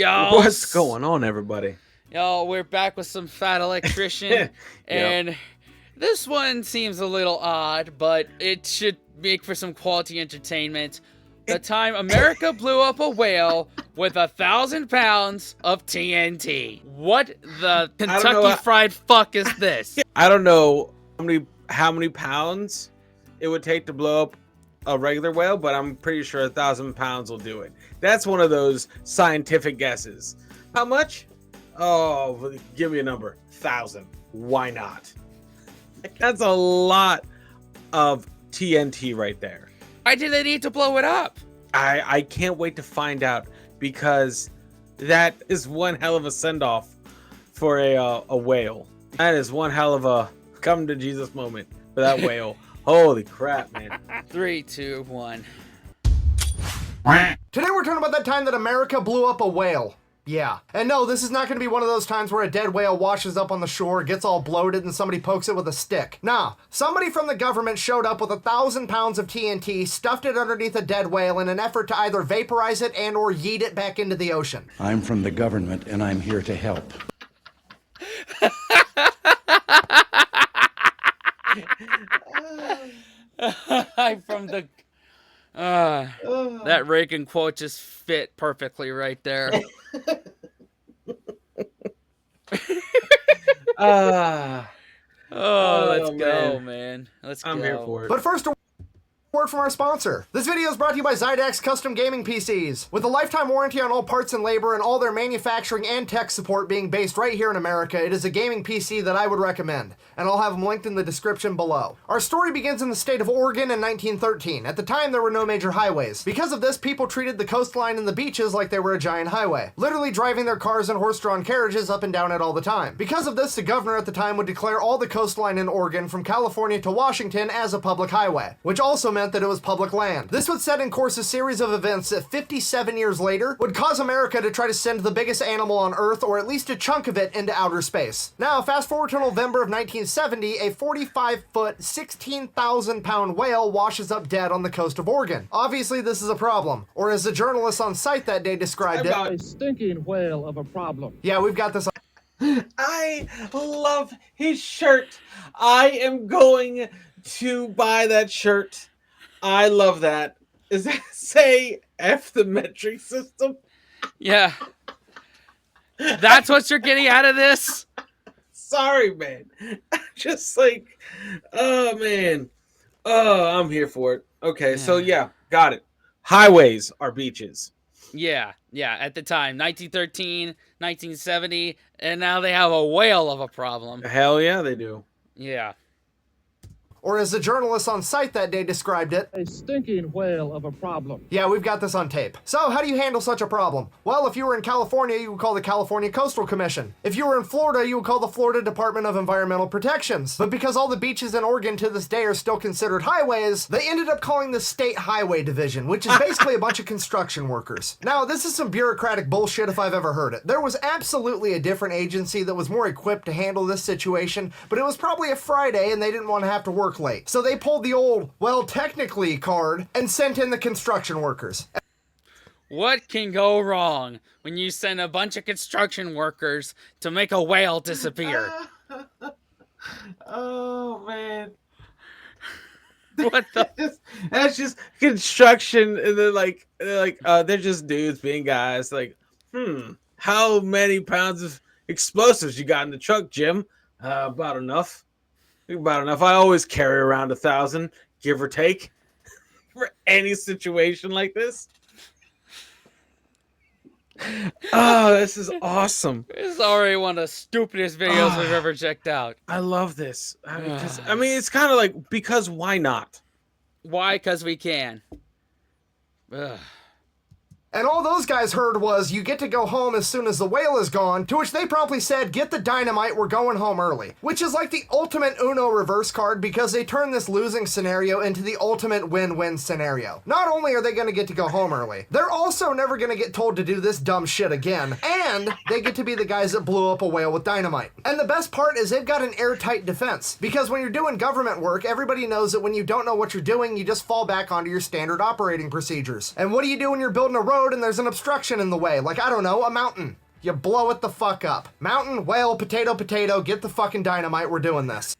Yo, What's going on, everybody? yo, we're back with some fat electrician, and this one seems a little odd, but it should make for some quality entertainment. The time America blew up a whale with 1,000 pounds of TNT. What the Kentucky Fried fuck is this? I don't know how many pounds it would take to blow up a regular whale, but I'm pretty sure 1,000 pounds will do it. That's one of those scientific guesses. How much? Oh, give me a number. 1,000. Why not? That's a lot of TNT right there. Why do they need to blow it up? I can't wait to find out, because that is one hell of a send-off for a whale. That is one hell of a come to Jesus moment for that whale. Holy crap, man. 3, 2, 1. Today we're talking about that time that America blew up a whale. Yeah. And no, this is not going to be one of those times where a dead whale washes up on the shore, gets all bloated, and somebody pokes it with a stick. Nah, somebody from the government showed up with 1,000 pounds of TNT, stuffed it underneath a dead whale in an effort to either vaporize it and or yeet it back into the ocean. I'm from the government, and I'm here to help. I'm from the... that Reagan quote just fit perfectly right there. Let's go, man. Let's go. I'm here for it. But first, a word from our sponsor. This video is brought to you by Zydax Custom Gaming PCs. With a lifetime warranty on all parts and labor and all their manufacturing and tech support being based right here in America, it is a gaming PC that I would recommend, and I'll have them linked in the description below. Our story begins in the state of Oregon in 1913. At the time, there were no major highways. Because of this, people treated the coastline and the beaches like they were a giant highway, literally driving their cars and horse-drawn carriages up and down it all the time. Because of this, the governor at the time would declare all the coastline in Oregon from California to Washington as a public highway, which also meant that it was public land. This would set in course a series of events that 57 years later would cause America to try to send the biggest animal on Earth, or at least a chunk of it, into outer space. Now, fast forward to November of 1970, a 45-foot, 16,000-pound whale washes up dead on the coast of Oregon. Obviously, this is a problem, or as the journalist on site that day described it, a stinking whale of a problem. Yeah, we've got this. I love his shirt. I am going to buy that shirt. I love that. Does that say F the metric system? Yeah. That's what you're getting out of this? Sorry, man. Just like, oh, man. Oh, I'm here for it. Okay, so yeah, got it. Highways are beaches. Yeah, at the time. 1913, 1970, and now they have a whale of a problem. Hell yeah, they do. Yeah. Or as the journalist on site that day described it, a stinking whale of a problem. Yeah, we've got this on tape. So, how do you handle such a problem? Well, if you were in California, you would call the California Coastal Commission. If you were in Florida, you would call the Florida Department of Environmental Protections. But because all the beaches in Oregon to this day are still considered highways, they ended up calling the State Highway Division, which is basically a bunch of construction workers. Now, this is some bureaucratic bullshit if I've ever heard it. There was absolutely a different agency that was more equipped to handle this situation, but it was probably a Friday and they didn't want to have to work late. So they pulled the old, well, technically card and sent in the construction workers. What can go wrong when you send a bunch of construction workers to make a whale disappear? Oh, man. What the? That's just construction, and they're just dudes being guys. Like, how many pounds of explosives you got in the truck, Jim? About enough. About enough. I always carry around 1,000, give or take, for any situation like this. Oh, this is awesome. This is already one of the stupidest videos we've ever checked out. I love this. I mean, it's kind of like, because why not? Why? Because we can. Ugh. And all those guys heard was, you get to go home as soon as the whale is gone, to which they promptly said, get the dynamite, we're going home early. Which is like the ultimate Uno reverse card, because they turn this losing scenario into the ultimate win-win scenario. Not only are they going to get to go home early, they're also never going to get told to do this dumb shit again, And they get to be the guys that blew up a whale with dynamite. And the best part is they've got an airtight defense. Because when you're doing government work, everybody knows that when you don't know what you're doing, you just fall back onto your standard operating procedures. And what do you do when you're building a road and there's an obstruction in the way? Like, I don't know, a mountain. You blow it the fuck up. Mountain, whale, potato, potato, get the fucking dynamite, we're doing this.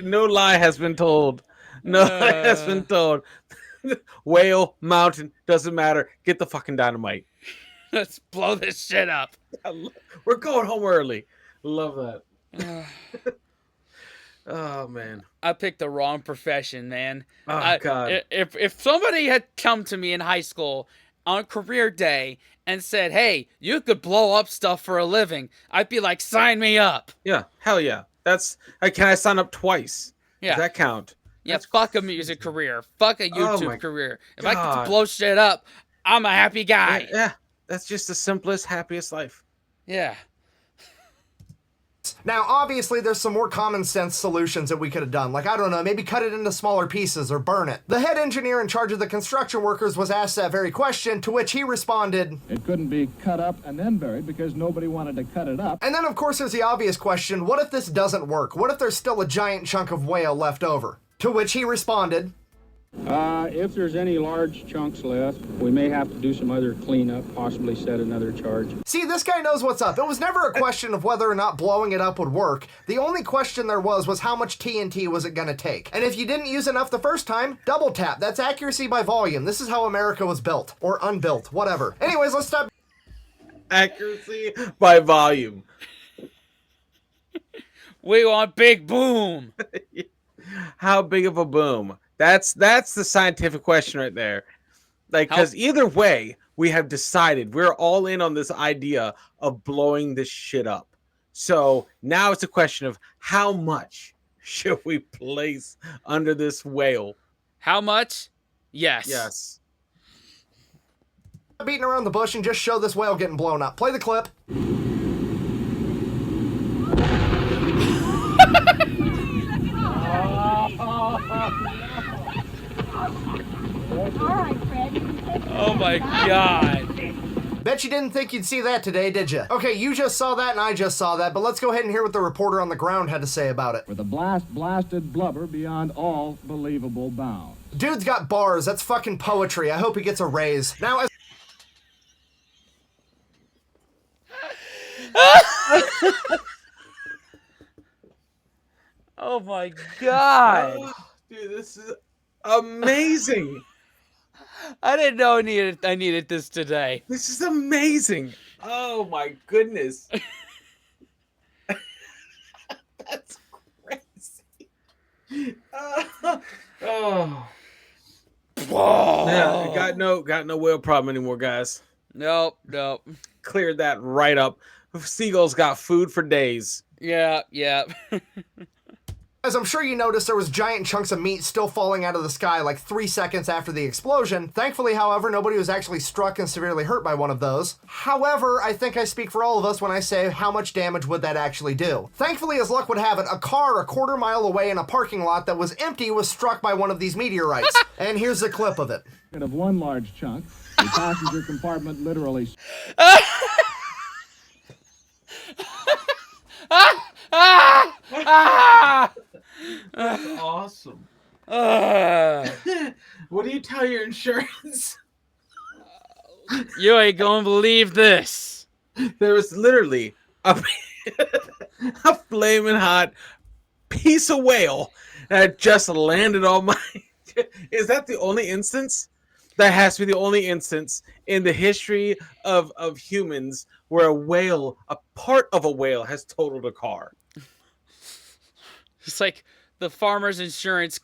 No lie has been told. No lie has been told. Whale, mountain, doesn't matter. Get the fucking dynamite. Let's blow this shit up. We're going home early. Love that. Oh man, I picked the wrong profession, man. Oh god. If somebody had come to me in high school on career day and said, "Hey, you could blow up stuff for a living," I'd be like, "Sign me up." Yeah, hell yeah. That's. Can I sign up twice? Yeah. Does that count? Yeah, fuck a music career. Fuck a YouTube my career. If I get God. to blow shit up, I'm a happy guy. Yeah, that's just the simplest, happiest life. Yeah. Now, obviously, there's some more common sense solutions that we could have done. Like, I don't know, maybe cut it into smaller pieces or burn it. The head engineer in charge of the construction workers was asked that very question, to which he responded, It couldn't be cut up and then buried because nobody wanted to cut it up. and then of course there's the obvious question, what if this doesn't work? What if there's still a giant chunk of whale left over? To which he responded, If there's any large chunks left, we may have to do some other cleanup, possibly set another charge. see, this guy knows what's up. It was never a question of whether or not blowing it up would work. The only question there was how much TNT was it gonna take? And if you didn't use enough the first time, double tap. That's accuracy by volume. This is how America was built. Or unbuilt, whatever. Anyways, let's stop. Accuracy by volume. We want big boom. How big of a boom? That's the scientific question right there. Like, because either way, we have decided we're all in on this idea of blowing this shit up. So now it's a question of how much should we place under this whale? How much? Yes. Yes. Beating around the bush and just show this whale getting blown up. Play the clip. Oh my god. Bet you didn't think you'd see that today, did you? Okay, you just saw that and I just saw that, but let's go ahead and hear what the reporter on the ground had to say about it. With a blasted blubber beyond all believable bounds. Dude's got bars. That's fucking poetry. I hope he gets a raise. Now, as Oh my god. Dude, this is amazing. I didn't know I needed this today. This is amazing. Oh my goodness. That's crazy. Oh. Yeah, got no whale problem anymore, guys. Nope. Cleared that right up. Seagulls got food for days. Yeah. As I'm sure you noticed, there was giant chunks of meat still falling out of the sky like 3 seconds after the explosion. Thankfully, however, nobody was actually struck and severely hurt by one of those. However, I think I speak for all of us when I say how much damage would that actually do. Thankfully, as luck would have it, a car a quarter mile away in a parking lot that was empty was struck by one of these meteorites. And here's a clip of it. Of one large chunk, the passenger compartment literally That's awesome. What do you tell your insurance? You ain't gonna believe this. There was literally a flaming hot piece of whale that just landed on my... Is that the only instance? That has to be the only instance in the history of humans where a part of a whale has totaled a car. It's like the farmer's insurance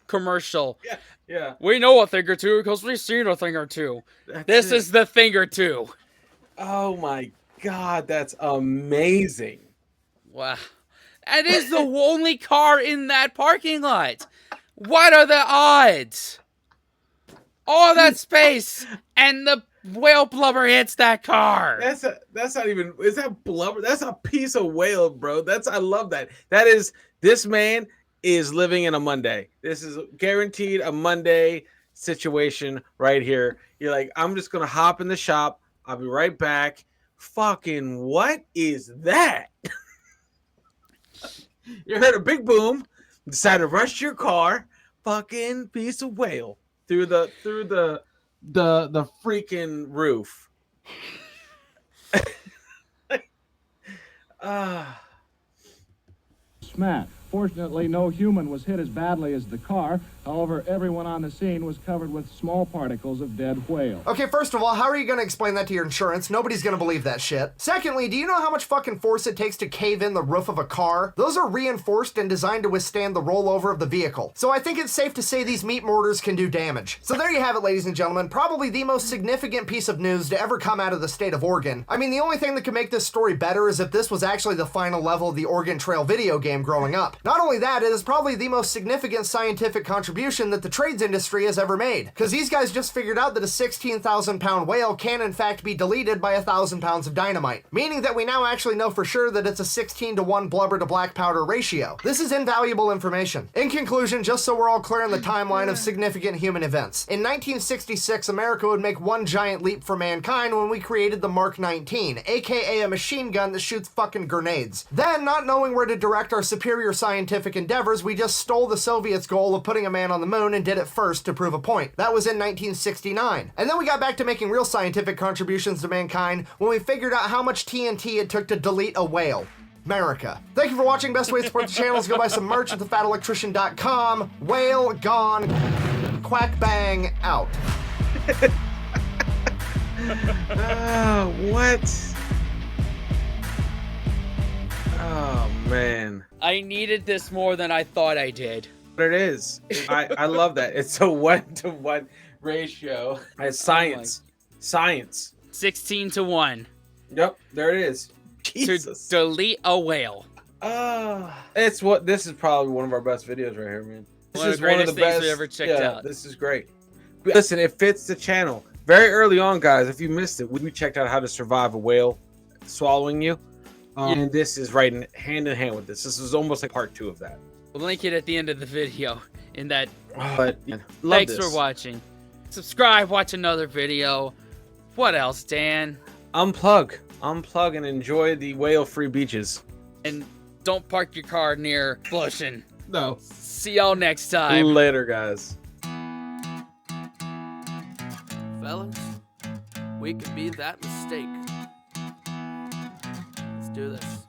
commercial. Yeah. We know a thing or two because we've seen a thing or two. This is the thing or two. Oh my god, that's amazing. Wow. That is the only car in that parking lot. What are the odds? All that space and the whale blubber hits that car. That's not even, is that blubber? That's a piece of whale, bro. I love that. That is, this man is living in a Monday. This is guaranteed a Monday situation right here. You're like, I'm just gonna hop in the shop. I'll be right back. Fucking what is that? You heard a big boom, decided to rush your car, fucking piece of whale through the freaking roof. Smash. Fortunately, no human was hit as badly as the car. However, everyone on the scene was covered with small particles of dead whale. Okay, first of all, how are you gonna explain that to your insurance? Nobody's gonna believe that shit. Secondly, do you know how much fucking force it takes to cave in the roof of a car? Those are reinforced and designed to withstand the rollover of the vehicle. So I think it's safe to say these meat mortars can do damage. So there you have it, ladies and gentlemen. Probably the most significant piece of news to ever come out of the state of Oregon. I mean, the only thing that could make this story better is if this was actually the final level of the Oregon Trail video game growing up. Not only that, it is probably the most significant scientific contribution that the trades industry has ever made. Because these guys just figured out that a 16,000 pound whale can in fact be deleted by 1,000 pounds of dynamite. Meaning that we now actually know for sure that it's a 16-to-1 blubber to black powder ratio. This is invaluable information. In conclusion, just so we're all clear on the timeline of significant human events. In 1966, America would make one giant leap for mankind when we created the Mark 19, aka a machine gun that shoots fucking grenades. Then, not knowing where to direct our superior scientific endeavors, we just stole the Soviets' goal of putting a man on the moon and did it first to prove a point. That was in 1969. And then we got back to making real scientific contributions to mankind when we figured out how much TNT it took to delete a whale. America. Thank you for watching. Best way to support the channel is go buy some merch at thefatelectrician.com. Whale gone. Quack bang out. What? Oh man. I needed this more than I thought I did. But it is. I love that. It's a 1-to-1 ratio. It's science. Science. 16 to 1. Yep, there it is. Jesus. To delete a whale. This is probably one of our best videos right here, man. This One of is the greatest things we ever checked out. This is great. Listen, it fits the channel. Very early on, guys, if you missed it, we checked out how to survive a whale swallowing you. And this is right hand in hand with this. This is almost like part 2 of that. We'll link it at the end of the video in that. But Thanks for watching. Subscribe, watch another video. What else, Dan? Unplug and enjoy the whale-free beaches. And don't park your car near Blushin'. No. See y'all next time. Later, guys. Fellas, we can be that mistake. Let's do this.